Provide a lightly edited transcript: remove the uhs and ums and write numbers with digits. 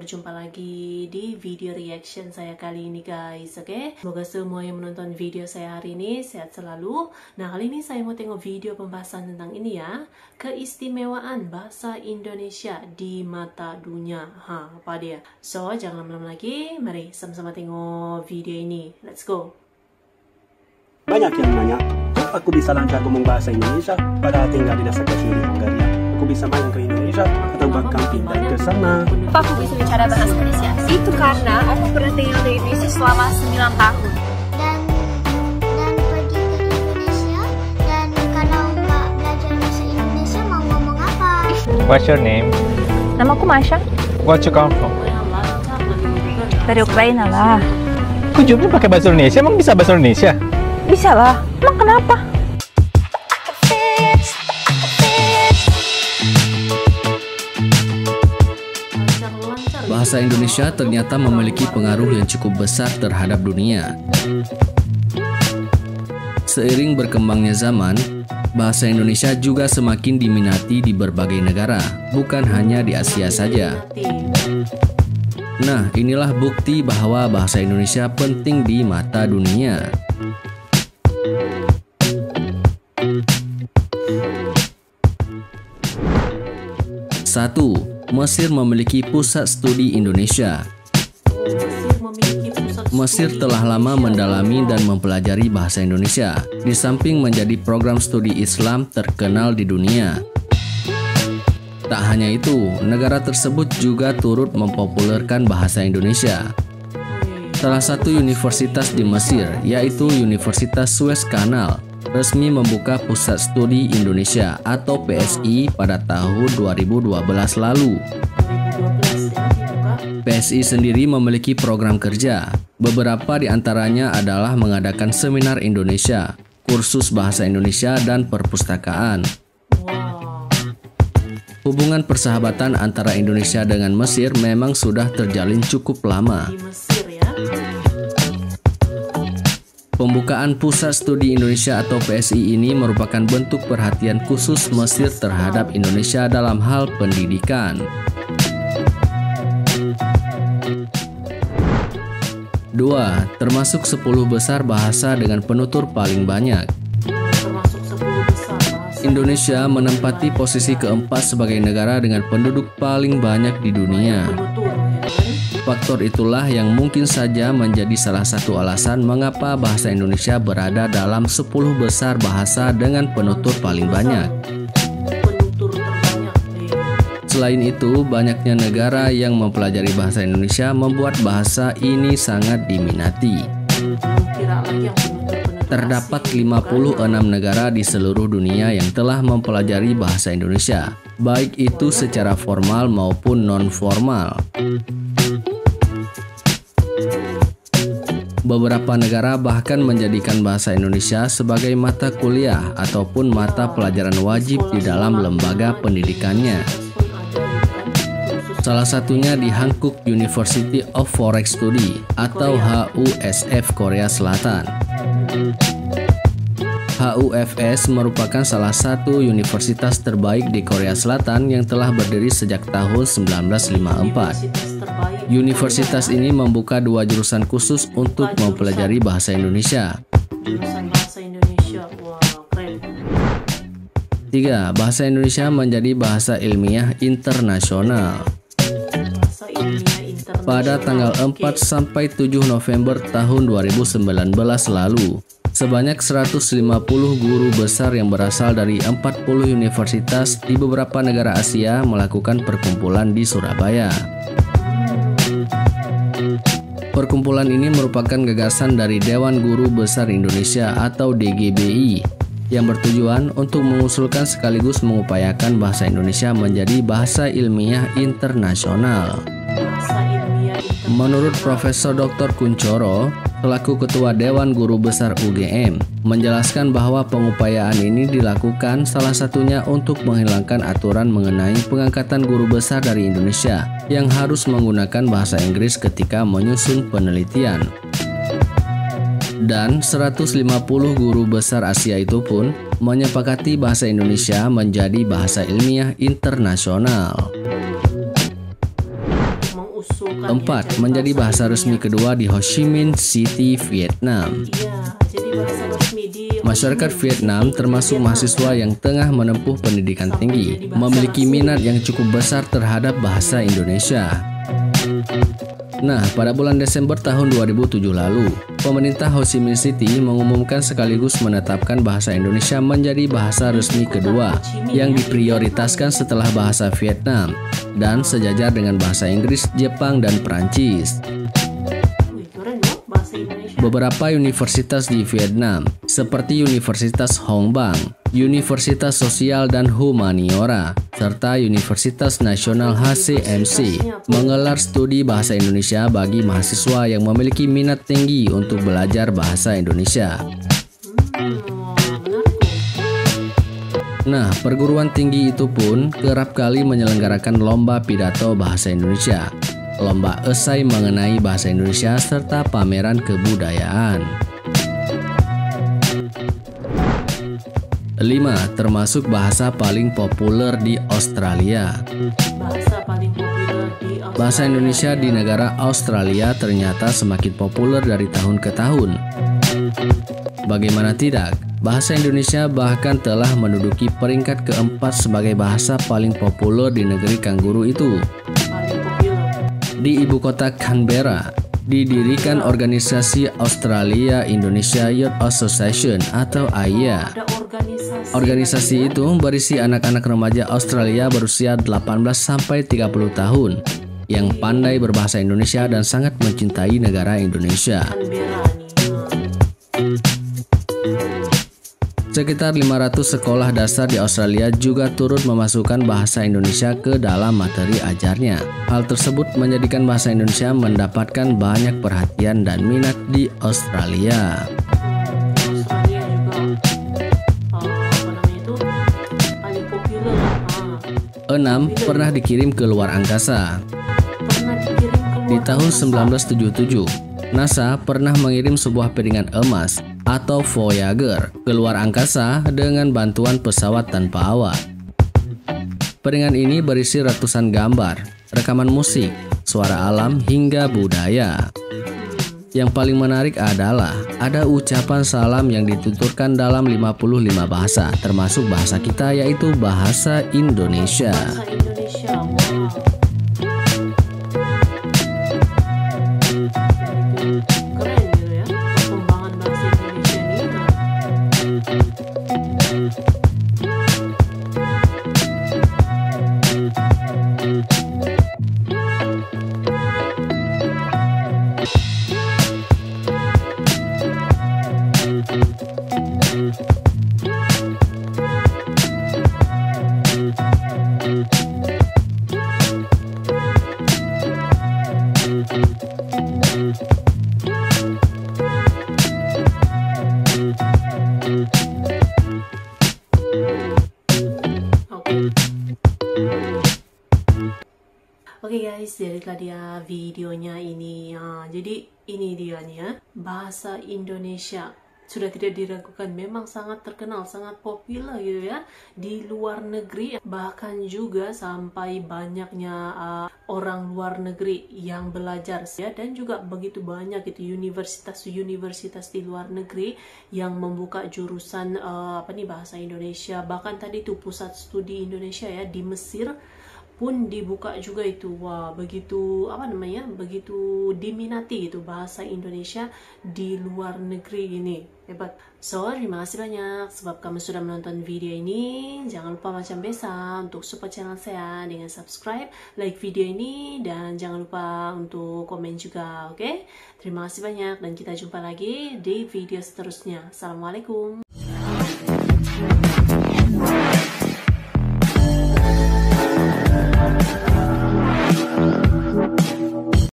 berjumpa lagi di video reaction saya kali ini guys, oke? Semoga semua yang menonton video saya hari ini sehat selalu. Nah, kali ini saya mau tengok video pembahasan tentang ini ya, keistimewaan bahasa Indonesia di mata dunia. Apa dia? So, jangan lama-lama lagi, mari sama-sama tengok video ini. Let's go! Banyak yang nanya, kok aku bisa lancar ngomong bahasa Indonesia padahal tinggal di dasar Suri, Hungaria? Aku bisa main ke Indonesia atau bahkan pindah ke sana. Kenapa aku bisa bicara bahasa Indonesia? Itu karena aku pernah tinggal di Indonesia selama 9 tahun. Dan pergi ke Indonesia, dan kalau nggak belajar bahasa Indonesia mau ngomong apa? What's your name? Namaku Masha. Where you come from? Dari Ukraina lah. Kok jawabnya pakai bahasa Indonesia? Emang bisa bahasa Indonesia? Bisa lah. Emang kenapa? Bahasa Indonesia ternyata memiliki pengaruh yang cukup besar terhadap dunia. Seiring berkembangnya zaman, bahasa Indonesia juga semakin diminati di berbagai negara, bukan hanya di Asia saja. Nah, inilah bukti bahwa bahasa Indonesia penting di mata dunia. 1. Mesir memiliki pusat studi Indonesia. Mesir telah lama mendalami dan mempelajari bahasa Indonesia, di samping menjadi program studi Islam terkenal di dunia. Tak hanya itu, negara tersebut juga turut mempopulerkan bahasa Indonesia. Salah satu universitas di Mesir, yaitu Universitas Suez Canal, resmi membuka Pusat Studi Indonesia atau PSI pada tahun 2012 lalu. PSI sendiri memiliki program kerja. Beberapa di antaranya adalah mengadakan seminar Indonesia, kursus bahasa Indonesia, dan perpustakaan. Hubungan persahabatan antara Indonesia dengan Mesir memang sudah terjalin cukup lama. Pembukaan Pusat Studi Indonesia atau PSI ini merupakan bentuk perhatian khusus Mesir terhadap Indonesia dalam hal pendidikan. 2. Termasuk 10 besar bahasa dengan penutur paling banyak. Indonesia menempati posisi keempat sebagai negara dengan penduduk paling banyak di dunia. Faktor itulah yang mungkin saja menjadi salah satu alasan mengapa bahasa Indonesia berada dalam 10 besar bahasa dengan penutur paling banyak. Selain itu, banyaknya negara yang mempelajari bahasa Indonesia membuat bahasa ini sangat diminati. Terdapat 56 negara di seluruh dunia yang telah mempelajari bahasa Indonesia, baik itu secara formal maupun non-formal. Beberapa negara bahkan menjadikan bahasa Indonesia sebagai mata kuliah ataupun mata pelajaran wajib di dalam lembaga pendidikannya. Salah satunya di Hankook University of Foreign Study atau HUSF Korea Selatan. HUFS merupakan salah satu universitas terbaik di Korea Selatan yang telah berdiri sejak tahun 1954. Universitas ini membuka 2 jurusan khusus untuk mempelajari bahasa Indonesia. 3. Bahasa Indonesia menjadi bahasa ilmiah internasional. Pada tanggal 4 sampai 7 November tahun 2019 lalu, sebanyak 150 guru besar yang berasal dari 40 universitas di beberapa negara Asia melakukan perkumpulan di Surabaya. Perkumpulan ini merupakan gagasan dari Dewan Guru Besar Indonesia atau DGBI yang bertujuan untuk mengusulkan sekaligus mengupayakan bahasa Indonesia menjadi bahasa ilmiah internasional. Menurut Profesor Dr. Kuncoro, selaku Ketua Dewan Guru Besar UGM, menjelaskan bahwa pengupayaan ini dilakukan salah satunya untuk menghilangkan aturan mengenai pengangkatan guru besar dari Indonesia yang harus menggunakan bahasa Inggris ketika menyusun penelitian. Dan 150 guru besar Asia itu pun menyepakati bahasa Indonesia menjadi bahasa ilmiah internasional. mengusulkan 4. Menjadi bahasa resmi kedua di Ho Chi Minh City, Vietnam. Iya, jadi bahasa resmi di Masyarakat Vietnam termasuk mahasiswa yang tengah menempuh pendidikan tinggi, memiliki minat yang cukup besar terhadap bahasa Indonesia. Nah, pada bulan Desember tahun 2007 lalu, pemerintah Ho Chi Minh City mengumumkan sekaligus menetapkan bahasa Indonesia menjadi bahasa resmi kedua yang diprioritaskan setelah bahasa Vietnam dan sejajar dengan bahasa Inggris, Jepang, dan Perancis. Beberapa universitas di Vietnam, seperti Universitas Hong Bang, Universitas Sosial dan Humaniora, serta Universitas Nasional HCMC, menggelar studi bahasa Indonesia bagi mahasiswa yang memiliki minat tinggi untuk belajar bahasa Indonesia. Nah, perguruan tinggi itu pun kerap kali menyelenggarakan lomba pidato bahasa Indonesia, lomba esai mengenai bahasa Indonesia, serta pameran kebudayaan. 5. Termasuk bahasa paling populer di Australia. Bahasa Indonesia di negara Australia ternyata semakin populer dari tahun ke tahun. Bagaimana tidak, bahasa Indonesia bahkan telah menduduki peringkat keempat sebagai bahasa paling populer di negeri kanguru itu. Di ibu kota Canberra, didirikan organisasi Australia Indonesia Youth Association atau AIA. Organisasi itu berisi anak-anak remaja Australia berusia 18 sampai 30 tahun yang pandai berbahasa Indonesia dan sangat mencintai negara Indonesia. Sekitar 500 sekolah dasar di Australia juga turut memasukkan bahasa Indonesia ke dalam materi ajarnya. Hal tersebut menjadikan bahasa Indonesia mendapatkan banyak perhatian dan minat di Australia. 6. Pernah dikirim ke luar angkasa. Di tahun 1977, NASA pernah mengirim sebuah piringan emas atau Voyager ke luar angkasa dengan bantuan pesawat tanpa awak. Piringan ini berisi ratusan gambar, rekaman musik, suara alam, hingga budaya. Yang paling menarik adalah ada ucapan salam yang dituturkan dalam 55 bahasa, termasuk bahasa kita yaitu bahasa Indonesia. Oke guys, jadi tadi ya videonya ini ya. Jadi ini dia nih ya, bahasa Indonesia sudah tidak diragukan, memang sangat terkenal, sangat populer gitu ya di luar negeri, bahkan juga sampai banyaknya orang luar negeri yang belajar ya, dan juga begitu banyak gitu universitas di luar negeri yang membuka jurusan bahasa Indonesia. Bahkan tadi tuh pusat studi Indonesia ya di Mesir pun dibuka juga itu. Wah, begitu begitu diminati itu bahasa Indonesia di luar negeri ini. Hebat. So, terima kasih banyak sebab kamu sudah menonton video ini. Jangan lupa macam biasa untuk support channel saya dengan subscribe, like video ini, dan jangan lupa untuk komen juga, oke? Terima kasih banyak dan kita jumpa lagi di video seterusnya. Assalamualaikum.